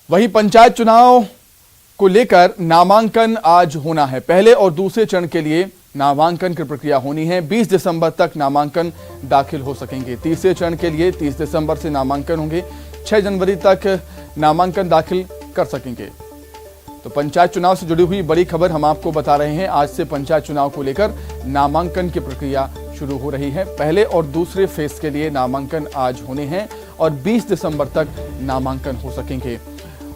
वहीं पंचायत चुनाव को लेकर नामांकन आज होना है। पहले और दूसरे चरण के लिए नामांकन की प्रक्रिया होनी है। 20 दिसंबर तक नामांकन दाखिल हो सकेंगे। तीसरे चरण के लिए 30 दिसंबर से नामांकन होंगे। 6 जनवरी तक नामांकन दाखिल कर सकेंगे। तो पंचायत चुनाव से जुड़ी हुई बड़ी खबर हम आपको बता रहे हैं। आज से पंचायत चुनाव को लेकर नामांकन की प्रक्रिया शुरू हो रही है। पहले और दूसरे फेज के लिए नामांकन आज होने हैं और 20 दिसंबर तक नामांकन हो सकेंगे।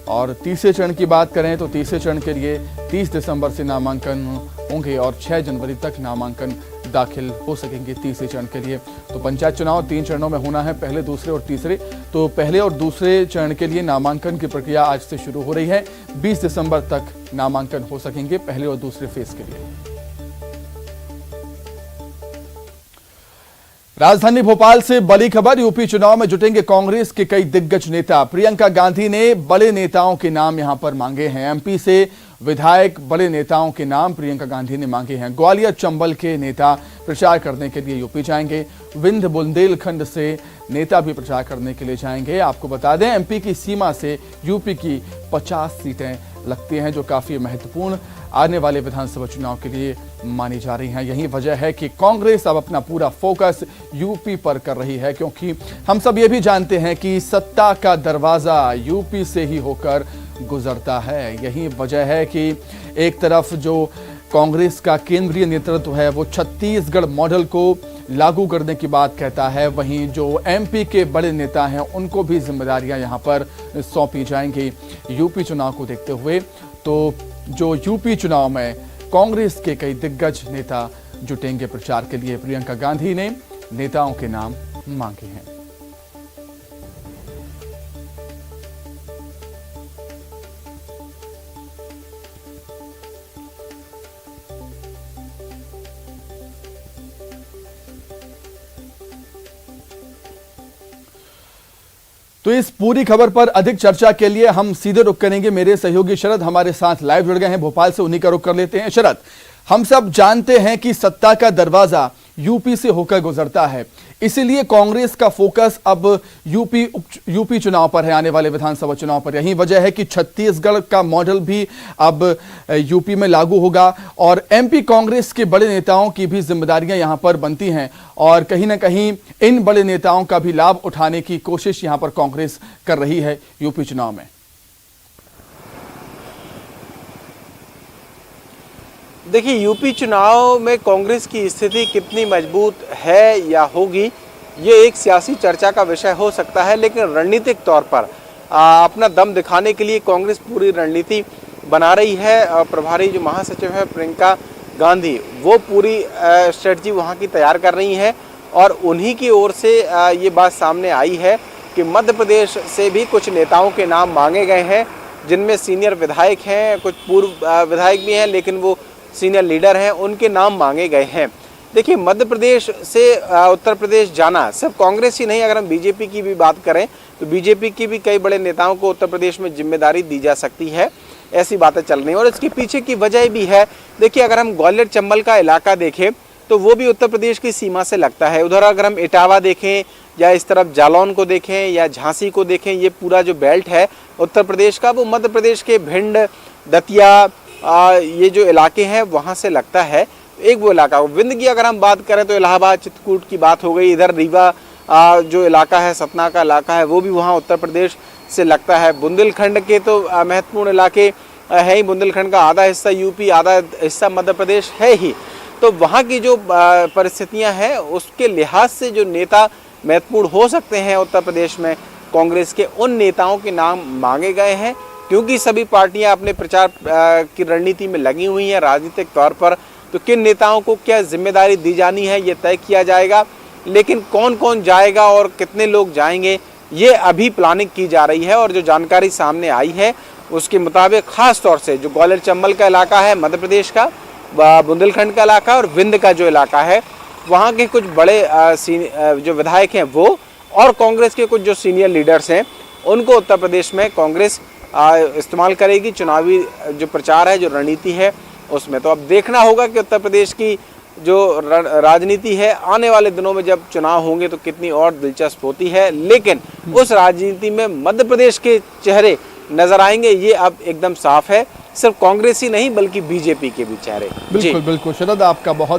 और तीसरे चरण की बात करें तो तीसरे चरण के लिए 30 दिसंबर से नामांकन होंगे और 6 जनवरी तक नामांकन दाखिल हो सकेंगे तीसरे चरण के लिए। तो पंचायत चुनाव 3 चरणों में होना है, पहले, दूसरे और तीसरे। तो पहले और दूसरे चरण के लिए नामांकन की प्रक्रिया आज से शुरू हो रही है। 20 दिसंबर तक नामांकन हो सकेंगे पहले और दूसरे फेज के लिए। राजधानी भोपाल से बड़ी खबर। यूपी चुनाव में जुटेंगे कांग्रेस के कई दिग्गज नेता। प्रियंका गांधी ने बड़े नेताओं के नाम यहां पर मांगे हैं। एमपी से विधायक बड़े नेताओं के नाम प्रियंका गांधी ने मांगे हैं। ग्वालियर चंबल के नेता प्रचार करने के लिए यूपी जाएंगे। विंध्य बुंदेलखंड से नेता भी प्रचार करने के लिए जाएंगे। आपको बता दें, एमपी की सीमा से यूपी की 50 सीटें लगती हैं, जो काफी महत्वपूर्ण आने वाले विधानसभा चुनाव के लिए मानी जा रही हैं। यही वजह है कि कांग्रेस अब अपना पूरा फोकस यूपी पर कर रही है, क्योंकि हम सब ये भी जानते हैं कि सत्ता का दरवाजा यूपी से ही होकर गुजरता है। यही वजह है कि एक तरफ जो कांग्रेस का केंद्रीय नेतृत्व है वो छत्तीसगढ़ मॉडल को लागू करने की बात कहता है, वहीं जो एमपी के बड़े नेता हैं उनको भी जिम्मेदारियां यहां पर सौंपी जाएंगी यूपी चुनाव को देखते हुए। तो जो यूपी चुनाव में कांग्रेस के कई दिग्गज नेता जुटेंगे प्रचार के लिए। प्रियंका गांधी ने नेताओं के नाम मांगे हैं। तो इस पूरी खबर पर अधिक चर्चा के लिए हम सीधे रुख करेंगे। मेरे सहयोगी शरद हमारे साथ लाइव जुड़ गए हैं भोपाल से, उन्हीं का रुख कर लेते हैं। शरद, हम सब जानते हैं कि सत्ता का दरवाजा यूपी से होकर गुजरता है, इसीलिए कांग्रेस का फोकस अब यूपी चुनाव पर है, आने वाले विधानसभा चुनाव पर। यही वजह है कि छत्तीसगढ़ का मॉडल भी अब यूपी में लागू होगा और एमपी कांग्रेस के बड़े नेताओं की भी जिम्मेदारियां यहां पर बनती हैं और कहीं ना कहीं इन बड़े नेताओं का भी लाभ उठाने की कोशिश यहां पर कांग्रेस कर रही है यूपी चुनाव में। देखिए, यूपी चुनाव में कांग्रेस की स्थिति कितनी मजबूत है या होगी, ये एक सियासी चर्चा का विषय हो सकता है, लेकिन रणनीतिक तौर पर अपना दम दिखाने के लिए कांग्रेस पूरी रणनीति बना रही है। प्रभारी जो महासचिव है प्रियंका गांधी, वो पूरी स्ट्रेटजी वहाँ की तैयार कर रही हैं और उन्हीं की ओर से ये बात सामने आई है कि मध्य प्रदेश से भी कुछ नेताओं के नाम मांगे गए हैं, जिनमें सीनियर विधायक हैं, कुछ पूर्व विधायक भी हैं, लेकिन वो सीनियर लीडर हैं, उनके नाम मांगे गए हैं। देखिए, मध्य प्रदेश से उत्तर प्रदेश जाना सिर्फ कांग्रेस ही नहीं, अगर हम बीजेपी की भी बात करें तो बीजेपी की भी कई बड़े नेताओं को उत्तर प्रदेश में जिम्मेदारी दी जा सकती है, ऐसी बातें चल रही हैं। और इसके पीछे की वजह भी है, देखिए अगर हम ग्वालियर चंबल का इलाका देखें तो वो भी उत्तर प्रदेश की सीमा से लगता है। उधर अगर हम इटावा देखें या इस तरफ जालौन को देखें या झांसी को देखें, ये पूरा जो बेल्ट है उत्तर प्रदेश का, वो मध्य प्रदेश के भिंड, दतिया, ये जो इलाके हैं वहाँ से लगता है। एक वो इलाका, विंध्य की अगर हम बात करें तो इलाहाबाद, चित्रकूट की बात हो गई। इधर रीवा जो इलाका है, सतना का इलाका है, वो भी वहाँ उत्तर प्रदेश से लगता है। बुंदेलखंड के तो महत्वपूर्ण इलाके है ही, बुंदेलखंड का आधा हिस्सा यूपी, आधा हिस्सा मध्य प्रदेश है ही। तो वहाँ की जो परिस्थितियाँ हैं उसके लिहाज से जो नेता महत्वपूर्ण हो सकते हैं उत्तर प्रदेश में कांग्रेस के, उन नेताओं के नाम मांगे गए हैं, क्योंकि सभी पार्टियां अपने प्रचार की रणनीति में लगी हुई हैं राजनीतिक तौर पर। तो किन नेताओं को क्या जिम्मेदारी दी जानी है ये तय किया जाएगा, लेकिन कौन कौन जाएगा और कितने लोग जाएंगे ये अभी प्लानिंग की जा रही है। और जो जानकारी सामने आई है उसके मुताबिक खास तौर से जो ग्वालियर चंबल का इलाका है मध्य प्रदेश का, बुंदेलखंड का इलाका और विंध्य का जो इलाका है, वहाँ के कुछ बड़े जो विधायक हैं वो और कांग्रेस के कुछ जो सीनियर लीडर्स हैं उनको उत्तर प्रदेश में कांग्रेस इस्तेमाल करेगी चुनावी जो प्रचार है, जो रणनीति है उसमें। तो अब देखना होगा कि उत्तर प्रदेश की जो राजनीति है आने वाले दिनों में जब चुनाव होंगे तो कितनी और दिलचस्प होती है। लेकिन उस राजनीति में मध्य प्रदेश के चेहरे नजर आएंगे, ये अब एकदम साफ है। सिर्फ कांग्रेस ही नहीं बल्कि बीजेपी के भी चेहरे। बिल्कुल बिल्कुल शरद, आपका बहुत